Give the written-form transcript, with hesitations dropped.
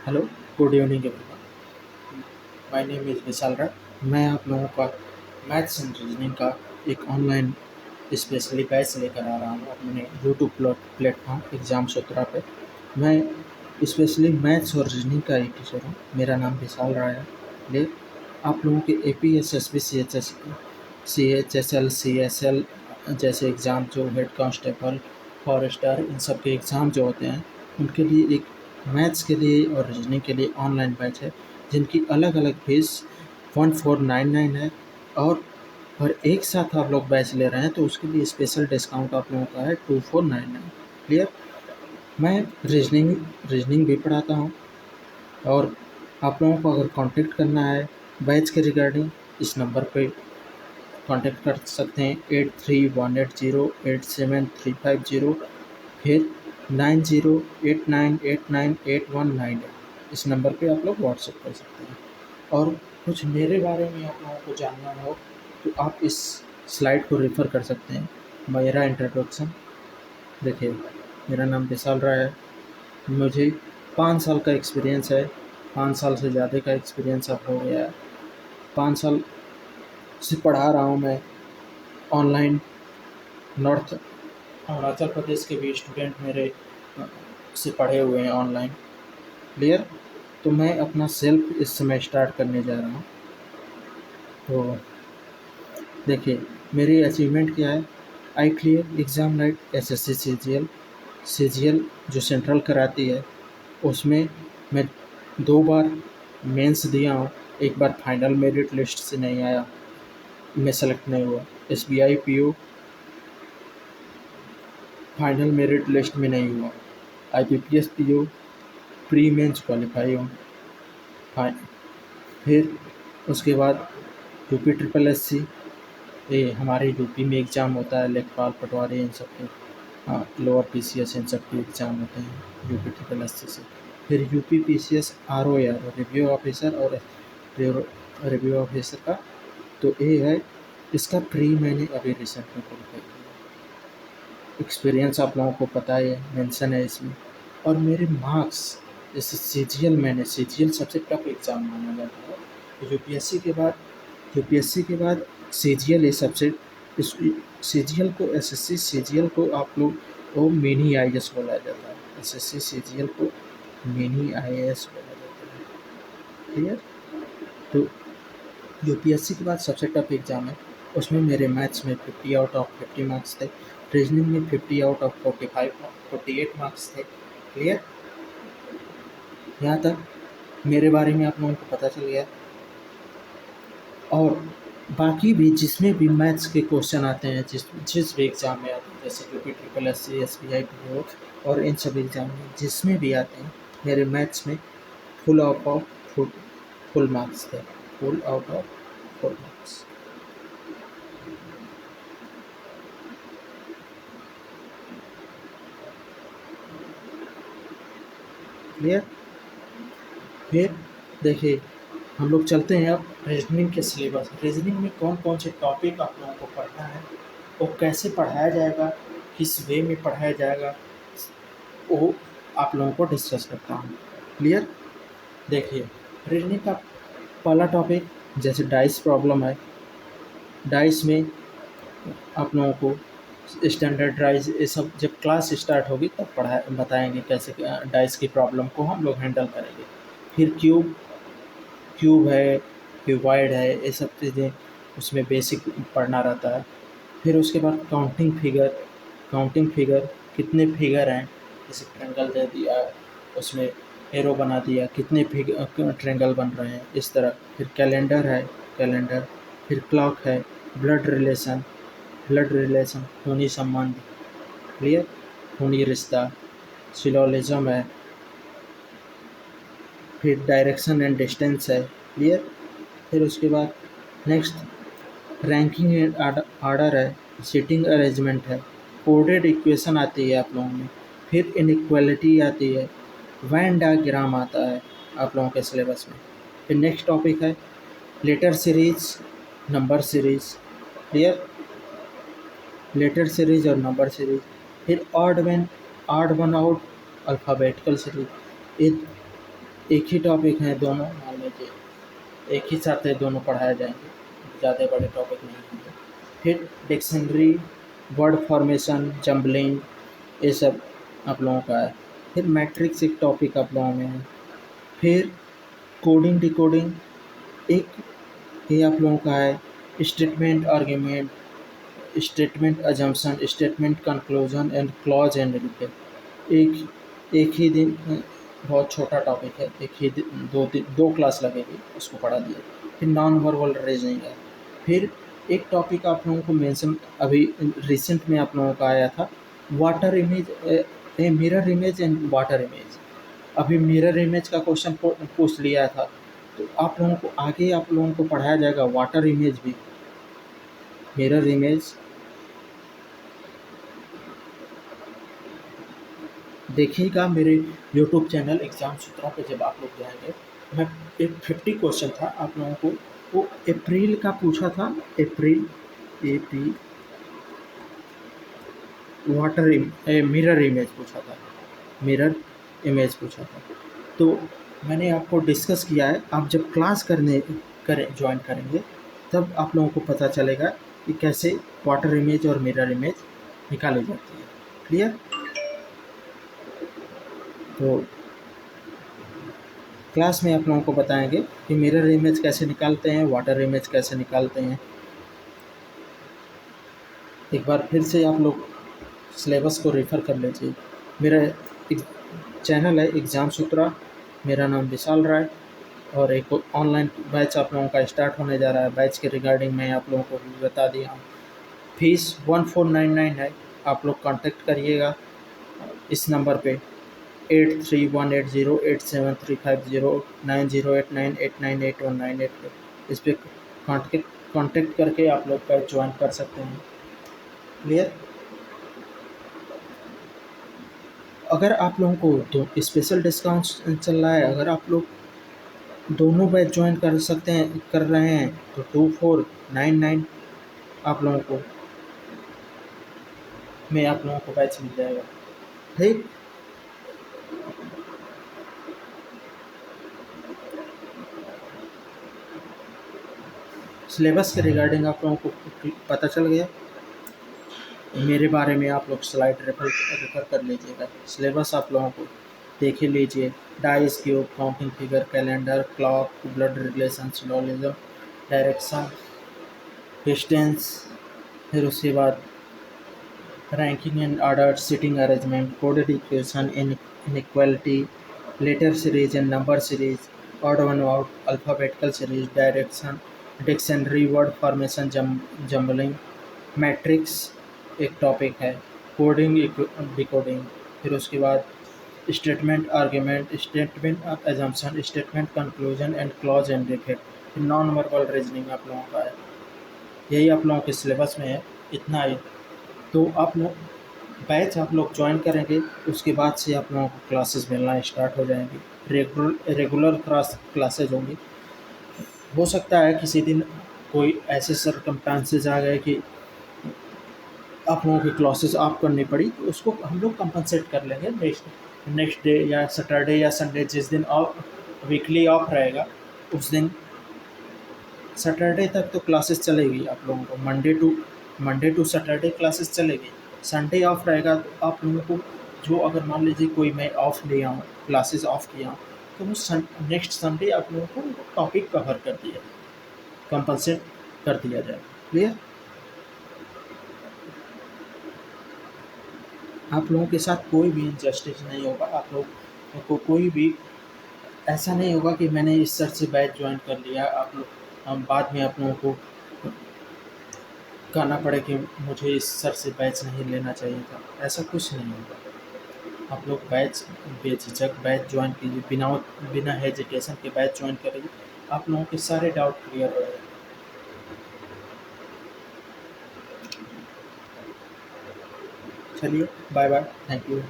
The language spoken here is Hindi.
Hello, good evening everyone. My name is Vishal Rai. मैं आप लोगों का मैथ्स एंड रीजनिंग का एक ऑनलाइन स्पेशली बैच लेकर आ रहा हूँ अपने यूट्यूब प्लेटफॉर्म एग्ज़ाम सूत्रा पे। मैं स्पेशली मैथ्स और रीजनिंग का एक टीचर हूँ। मेरा नाम विशाल राय है। ले आप लोगों के APS SB CHSL CSL जैसे एग्ज़ाम जो हेड कांस्टेबल फॉरेस्टर इन सब के एग्ज़ाम जो होते हैं उनके लिए एक मैथ्स के लिए और रीजनिंग के लिए ऑनलाइन बैच है जिनकी अलग अलग फीस 1499 है। और एक साथ आप लोग बैच ले रहे हैं तो उसके लिए स्पेशल डिस्काउंट आप लोगों का है 2499। क्लियर। मैं रीजनिंग रीजनिंग भी पढ़ाता हूँ। और आप लोगों को अगर कांटेक्ट करना है बैच के रिगार्डिंग इस नंबर पे कांटेक्ट कर सकते हैं 8318087350। फिर 9089898198 इस नंबर पे आप लोग व्हाट्सएप कर सकते हैं। और कुछ मेरे बारे में आप लोगों को जानना हो तो आप इस स्लाइड को रेफ़र कर सकते हैं। मेरा इंट्रोडक्शन देखिए, मेरा नाम विशाल राय है। मुझे 5 साल का एक्सपीरियंस है। 5 साल से ज़्यादा का एक्सपीरियंस अब हो गया है। 5 साल से पढ़ा रहा हूँ मैं ऑनलाइन। नॉर्थ अरुणाचल प्रदेश के भी स्टूडेंट मेरे से पढ़े हुए हैं ऑनलाइन। क्लियर। तो मैं अपना सेल्फ इस समय स्टार्ट करने जा रहा हूँ। तो देखिए, मेरी अचीवमेंट क्या है। I clear exam like SSC CGL जो सेंट्रल कराती है उसमें मैं 2 बार मेंस दिया हूँ। एक बार फाइनल मेरिट लिस्ट से नहीं आया, मैं सेलेक्ट नहीं हुआ। SBI PO final merit list में नहीं हुआ। IBPS PO pre mains qualify हूँ। फिर उसके बाद UP SSC ये हमारे यूपी में एग्ज़ाम होता है। लेखपाल पटवारी इन सब के लोअर PCS इन सब के एग्ज़ाम होते हैं UP SSC से। फिर UP PCS ROR review officer और रिव्यू ऑफिसर का तो ये है। इसका प्री मैंने अभी रिसेंट में क्वालिफाई किया। एक्सपीरियंस आप लोगों को पता है, मेंशन है इसमें। और मेरे मार्क्स जैसे CGL सबसे टफ एग्ज़ाम माना जाता है। यूपीएससी के बाद CGL ये सबसे इस CGL को SSC CGL को आप लोग वो मिनी IAS बोला जाता है। SSC CGL को मिनी IAS बोला जाता है। क्लियर। तो यूपीएससी के बाद सबसे टफ एग्ज़ाम है। उसमें मेरे मैथ्स में 50 आउट ऑफ 50 मार्क्स थे। रीजनिंग में 50 आउट ऑफ 48 मार्क्स थे। क्लियर। यहाँ तक मेरे बारे में आप लोगों को पता चल गया। और बाकी भी जिसमें भी मैथ्स के क्वेश्चन आते हैं जिस जिस भी एग्ज़ाम में आते हैं जैसे UP SSC SBI PO और इन सभी एग्ज़ाम में जिसमें भी आते हैं मेरे मैथ्स में full out of full marks थे। Full out of full marks. Clear. फिर देखिए, हम लोग चलते हैं अब रीजनिंग के सिलेबस। रीजनिंग में कौन कौन से टॉपिक आप लोगों को पढ़ना है और कैसे पढ़ाया जाएगा, किस वे में पढ़ाया जाएगा, वो आप लोगों को डिस्कस करता हूँ। क्लियर। देखिए, रीजनिंग का पहला टॉपिक जैसे डाइस प्रॉब्लम है। डाइस में आप लोगों को स्टैंडर्ड डाइस ये सब जब क्लास स्टार्ट होगी तब बताएंगे कैसे डाइस की प्रॉब्लम को हम लोग हैंडल करेंगे। फिर क्यूब है, क्यूबॉइड है, ये सब चीज़ें उसमें बेसिक पढ़ना रहता है। फिर उसके बाद काउंटिंग फिगर कितने फिगर हैं, जैसे ट्रायंगल दे दिया उसमें एरो बना दिया कितने ट्रायंगल बन रहे हैं इस तरह। फिर कैलेंडर है, कैलेंडर। फिर क्लॉक है। ब्लड रिलेशन खूनी संबंध। क्लियर। खूनी रिश्ता। सिलोजिज्म है। फिर डायरेक्शन एंड डिस्टेंस है। क्लियर। फिर उसके बाद नेक्स्ट रैंकिंग एंड आर्डर है। सीटिंग अरेंजमेंट है। कोडेड इक्वेशन आती है आप लोगों में। फिर इनइक्वालिटी आती है। वैन डायग्राम आता है आप लोगों के सिलेबस में। फिर नेक्स्ट टॉपिक है letter series, number series. Clear. Letter series और नंबर सीरीज। फिर odd one out alphabetical series. ये एक ही टॉपिक है दोनों, मान लीजिए एक ही साथ है दोनों पढ़ाए जाएंगे, ज़्यादा बड़े टॉपिक नहीं होंगे। फिर डिक्शनरी, वर्ड फॉर्मेशन, जम्बलिंग, ये सब आप लोगों का है। फिर मैट्रिक्स एक टॉपिक आप लोगों में है। फिर कोडिंग डिकोडिंग एक, ये आप लोगों का है। Statement argument, statement assumption, statement conclusion and cause and related एक ही दिन बहुत छोटा टॉपिक है, एक ही दिन दो क्लास लगेगी उसको पढ़ा दिया। फिर नॉन वर्बल रीजनिंग है। फिर एक टॉपिक आप लोगों को मेंशन अभी रिसेंट में आप लोगों का आया था, water image, mirror image and water image. अभी मिरर इमेज का क्वेश्चन पूछ लिया था, तो आप लोगों को आगे आप लोगों को पढ़ाया जाएगा वाटर इमेज भी। मिरर इमेज देखिएगा मेरे यूट्यूब चैनल एग्ज़ाम सूत्रा पे, जब आप लोग जाएंगे मैं एक 50 क्वेश्चन था आप लोगों को, वो अप्रैल का पूछा था। अप्रैल AP वाटर मिरर इमेज पूछा था, मिरर इमेज पूछा था। तो मैंने आपको डिस्कस किया है, आप जब क्लास ज्वाइन करेंगे तब आप लोगों को पता चलेगा कि कैसे वाटर इमेज और मिरर इमेज निकाली जाती है। क्लियर? तो क्लास में आप लोगों को बताएंगे कि मिरर इमेज कैसे निकालते हैं, वाटर इमेज कैसे निकालते हैं। एक बार फिर से आप लोग सिलेबस को रेफ़र कर लीजिए। मेरा एक चैनल है एग्ज़ाम सूत्रा, मेरा नाम विशाल राय, और एक ऑनलाइन बैच आप लोगों का स्टार्ट होने जा रहा है। बैच के रिगार्डिंग मैं आप लोगों को भी बता दिया हूँ। फीस 1499 है। आप लोग कांटेक्ट करिएगा इस नंबर पे 8318087350 9089898198 पे। इस पर कांटेक्ट करके आप लोग बैच ज्वाइन कर सकते हैं। क्लियर? अगर आप लोगों को तो स्पेशल डिस्काउंट चल रहा है, अगर आप लोग दोनों बैच ज्वाइन कर रहे हैं तो 2499 आप लोगों को बैच मिल जाएगा। ठीक, सिलेबस के रिगार्डिंग आप लोगों को पता चल गया। मेरे बारे में आप लोग स्लाइड रेफर कर लीजिएगा। सिलेबस आप लोगों को देख ही लीजिए। Dice, cube, counting figure, calendar, clock, blood relation, syllogism, direction, distance, फिर उसके बाद ranking and order, sitting arrangement, coded equation, inequality, letter series and number series, odd one out, alphabetical series, direction, dictionary, word formation, jumbling, matrix एक टॉपिक है, कोडिंग डिकोडिंग, फिर उसके बाद statement argument, statement assumption, statement conclusion and cause and effect, non verbal reasoning आप लोगों का है। यही आप लोगों के सिलेबस में है, इतना ही। तो आप लोग बैच आप लोग ज्वाइन करेंगे, उसके बाद से आप लोगों को क्लासेस मिलना स्टार्ट हो जाएंगी। रेगुलर क्लासेज होंगी। हो सकता है किसी दिन कोई ऐसे सर्कमस्टांसेस आ गए कि आप लोगों की क्लासेस ऑफ करनी पड़ी, तो उसको हम लोग कंपनसेट कर लेंगे नेक्स्ट डे या सैटरडे या संडे, जिस दिन ऑफ वीकली ऑफ रहेगा उस दिन सैटरडे तक तो क्लासेस चलेगी आप लोगों को। मंडे टू सैटरडे क्लासेस चलेगी। संडे ऑफ रहेगा तो आप लोगों को, जो अगर मान लीजिए कोई मैं ऑफ लिया हूँ, क्लासेस ऑफ किया हूँ, तो वो नेक्स्ट संडे आप लोगों को टॉपिक कवर कर दिया, कंपनसेट कर दिया जाए। क्लियर? आप लोगों के साथ कोई भी इनजस्टिस नहीं होगा। आप लोग को कोई भी ऐसा नहीं होगा कि मैंने इस सर से बैच ज्वाइन कर लिया, आप लोग बाद में आप लोगों को कहना पड़े कि मुझे इस सर से बैच नहीं लेना चाहिए था। ऐसा कुछ नहीं होगा। आप लोग बेझिझक बैच ज्वाइन कीजिए, बिना हेजिटेशन के बैच ज्वाइन करिए। आप लोगों के सारे डाउट क्लियर हो जाएंगे। चलिए, बाय बाय, थैंक यू।